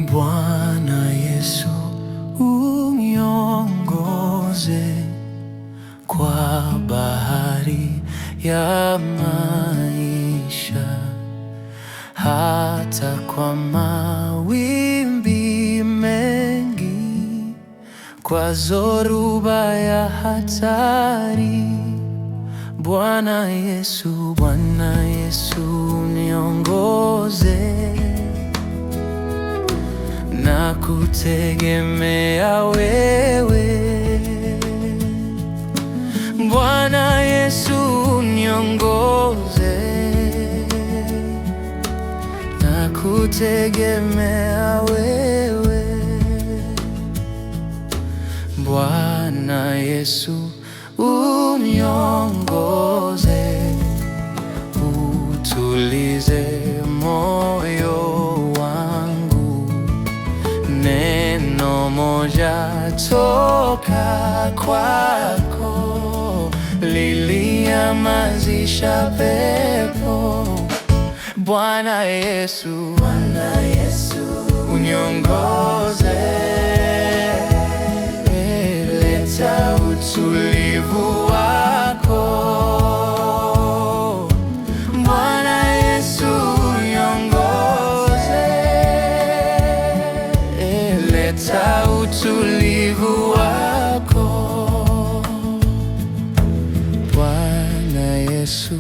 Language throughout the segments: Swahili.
Bwana Yesu, uniongoze kwa bahari ya maisha, hata kwa mawimbi mengi, kwa zoruba ya hatari. Bwana Yesu, Bwana Yesu, uniongoze na kutegemea wewe. Bwana Yesu, uniongoze na kutegemea wewe. Bwana Yesu, uniongoze, utulize moyo wangu. Neno moja toka kwako lilinyamazisha pepo. Bwana Yesu, Bwana Yesu, uniongoze, leta utulivu wako. Bwana Yesu, uniongoze, leta utulivu wako. Bwana Yesu,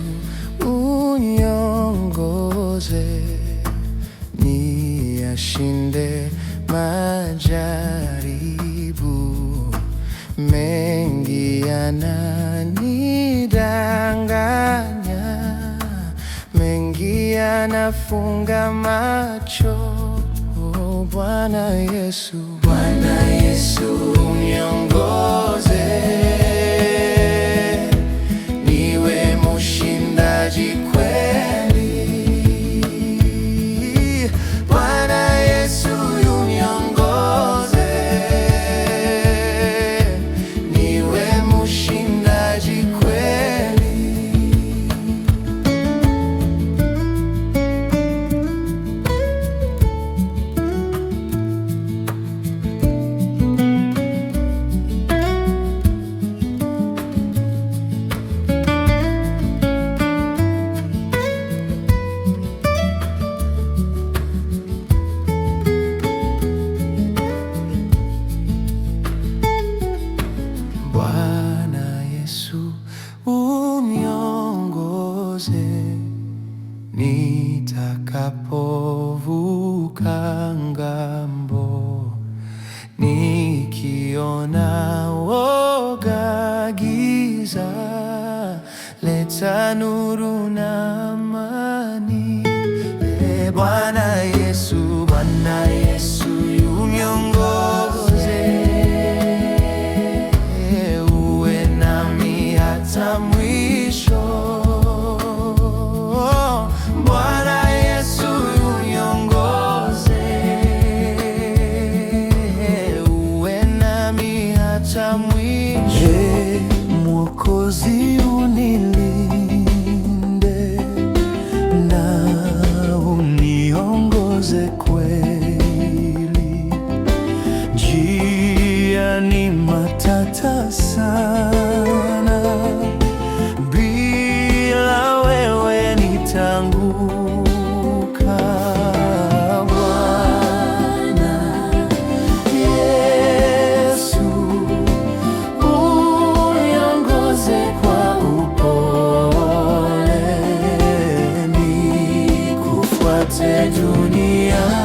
uniongoze, niyashinde majaribu. Mengi yananidanganya, mengi yanafunga macho. Bwana Yesu, Bwana Yesu, uniongoze, niwe mshindaji kweli. Bwana Yesu, uniongoze, niwe mshindaji kweli. Bwana Yesu, uniongoze, nitakapovuka ngambo. Nikiona woga, giza, leta nuru na amani. Bwana Yesu, Bwana Yesu, uniongoze, uwe nami hata mwisho. Bwana Yesu, uniongoze, uwe nami hata mwisho. Mwokozi, unilinde na uniongoze kweli. Njia ni matata sana, bila wewe nitanguka. Bwana Yesu, uniongoze kwa upole, nikufuate duniani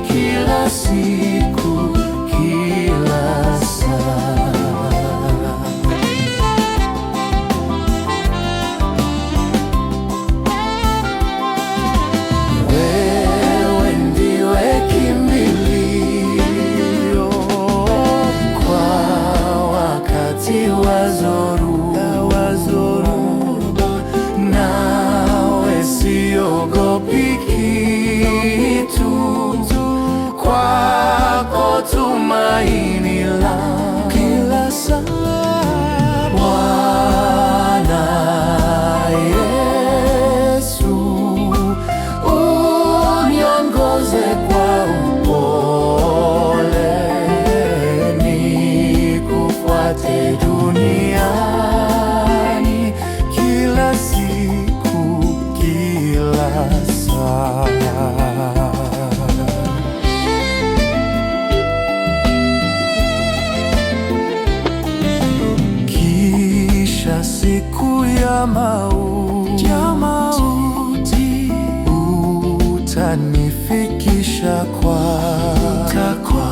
kila siku, kila saa. Wewe ndiwe kimbilio kwa wakati wa zoruba, nawe siogopi kitu. Kwako tumaini langu kila saa. Bwana Yesu, uniongoze. nikisha kwako,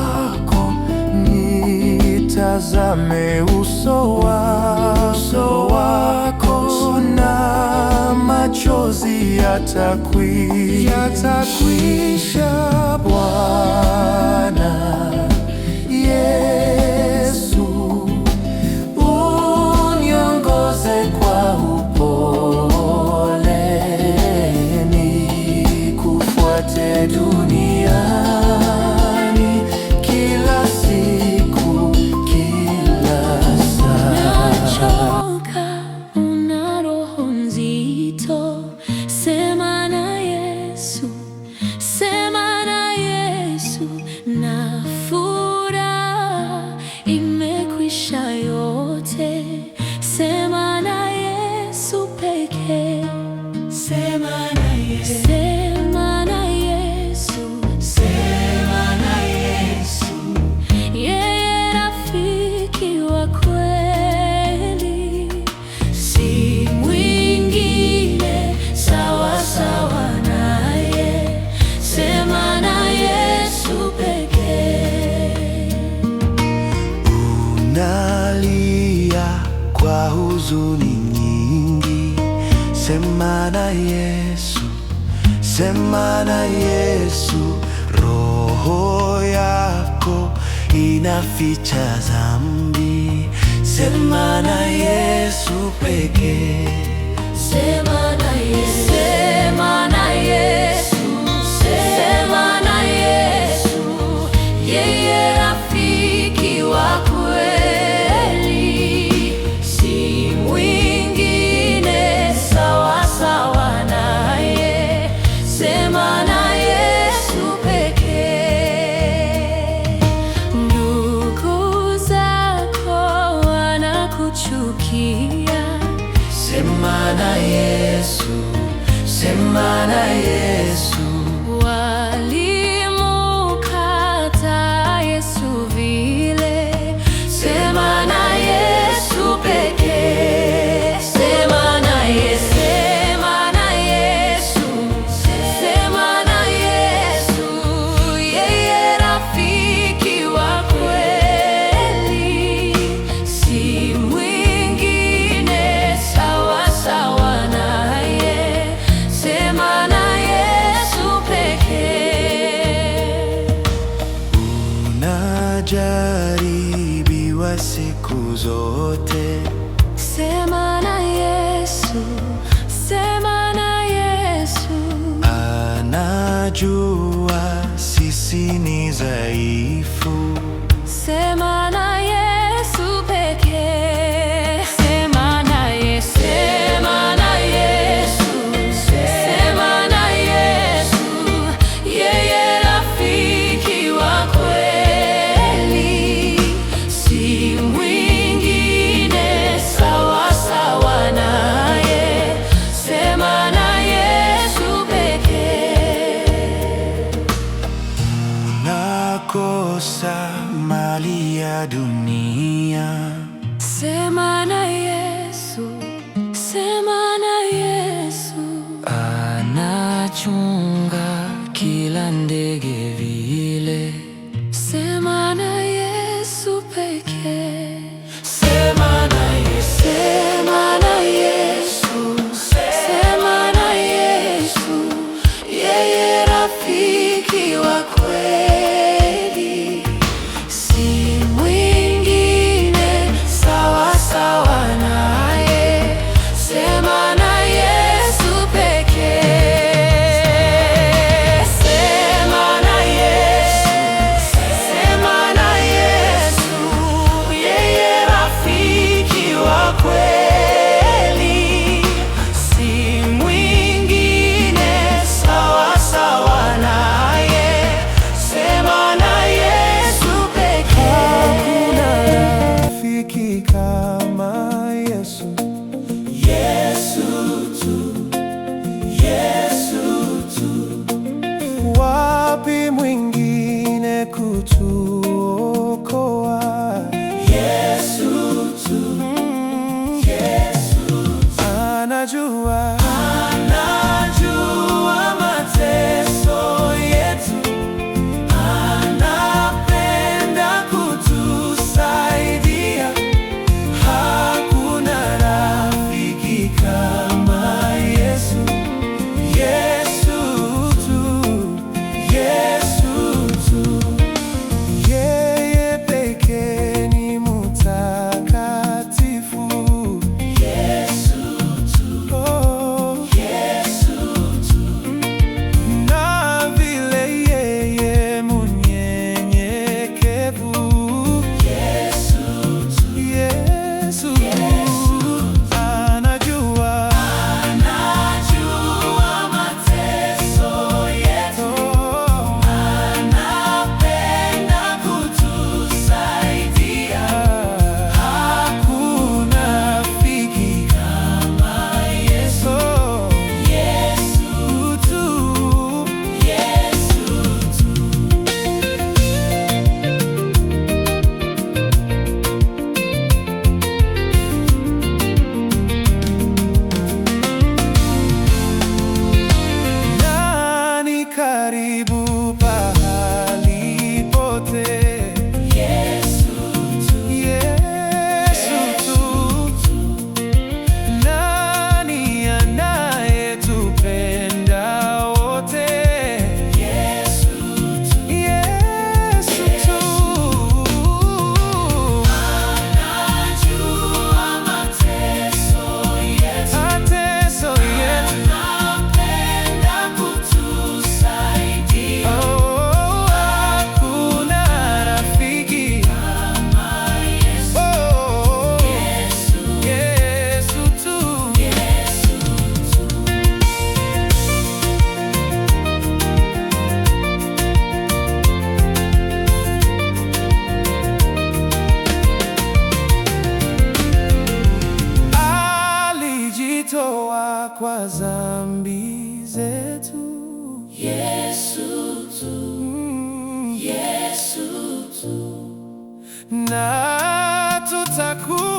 nitazame uso wako, na machozi yatakwisha. Bwana Yesu, uniongoze kwa upole, nikufuate duniani kila siku, kila saa. Nachoka, una roho nzito, sema na Yesu, sema na Yesu. Na furaha imekwisha yote, sema na Yesu pekee. Sema na Yesu, sema na Yesu, sema na Yesu. Yeye rafiki wa kweli, si mwingine sawa sawa naye, sema na Yesu pekee. Unalia kwa huzuni nyingi, sema na Yesu, sema na Yesu. Roho yako inaficha dhambi, sema na Yesu pekee. Sema na Yesu, sema na Yesu, sema na Yesu. Yeye rafiki wa kweli, si mwingine sawa sawa naye, sema na Yesu pekee. Ndugu zako wanakuchukia, Sema na Yesu, sema na Yesu. walimukata Yesu vile, sema na Yesu pekee. Sema na Yesu, sema na Yesu, sema na Yesu. Yeye rafiki wa kweli, si mwingine sawa sawa naye, sema na Yesu pekee. Unajaribiwa siku zote, Sema na Yesu, sema na Yesu. anajua sisi ni dhaifu, Sema na Yesu pekee. Sema na Yesu, sema na Yesu, sema na Yesu. Yeye rafiki wa kweli, si mwingine sawa sawa naye, sema na Yesu pekee. nakosa mali ya dunia, Sema na Yesu, sema na Yesu. anachunga kila ndege vile, Sema na Yesu pekee. sema na Yesu, Sema na Yesu, sema na Yesu. Yeye rafiki wa kweli, si mwingine sawa sawa naye, sema na Yesu pekee. Sema na Yesu, sema na Yesu. Yeye rafiki wa kweli, si mwingine sawa sawa naye, sema na Yesu pekee. hakuna rafiki kama Yesu. Yesu tu, Yesu tu. Wapi mwingine kutuokoa? Yesu tu, Yesu tu. Anajua mateso yetu na tutakuwa